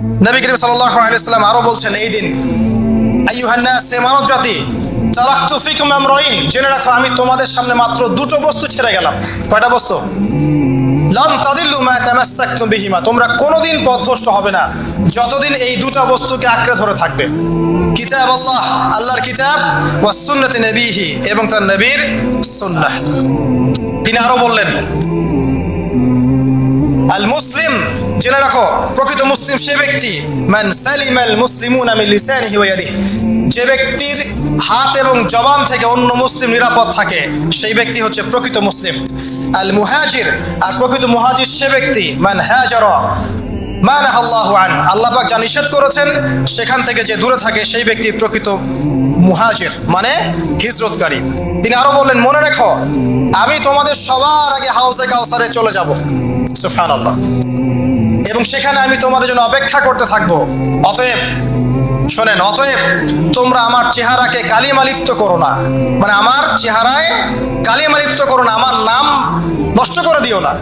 নবী করিম সাল্লাল্লাহু আলাইহি ওয়াসাল্লাম আরো বলছেন এই দিন, আইয়ুহান নাস, মানব জাতি, তারাকতু ফিকুম আমরাইন, জেনে রাখো আমি তোমাদের সামনে মাত্র দুটো বস্তু ছেড়ে গেলাম। কয়টা বস্তু? লান তাদিল্লু মা তামাসসাকতুম বিহিমা, তোমরা কোনোদিন পথভ্রষ্ট হবে না যতদিন এই দুটো বস্তুকে আঁকড়ে ধরে থাকবে। কিতাব আল্লাহ, আল্লাহর কিতাব, ওয়া সুন্নতি নবীহি, এবং তার নবীর সুন্নাহ। তিনি আরো বললেন, আল মুসলিম, জেনে রাখো প্রকৃত মুসলিম সে ব্যক্তি, মান সালিমাল মুসলিমুনা মিন লিসানিহি ওয়া ইয়াদিহি, যে ব্যক্তির হাত এবং জবান থেকে অন্য মুসলিম নিরাপদ থাকে সেই ব্যক্তি হচ্ছে প্রকৃত মুসলিম। আল মুহাজির, আর প্রকৃত মুহাজির সে ব্যক্তি, মান হাজারা মা নাহাল্লাহু আন, আল্লাহ পাক যা নিষেধ করেছেন সেখান থেকে যে দূরে থাকে সেই ব্যক্তি প্রকৃত মুহাজির, মানে হিজরতকারী। তিনি আরো বললেন, মনে রেখো আমি তোমাদের সবার আগে হাউজে কাউসারে চলে যাব, সুবহানাল্লাহ, এবং সেখানে আমি তোমাদের জন্য অপেক্ষা করতে থাকবো। অতএব শোনেন, অতএব তোমরা আমার চেহারাকে কালিমালিপ্ত করো না, মানে আমার চেহারায় কালিমালিপ্ত করো না, আমার নাম নষ্ট করে দিও না।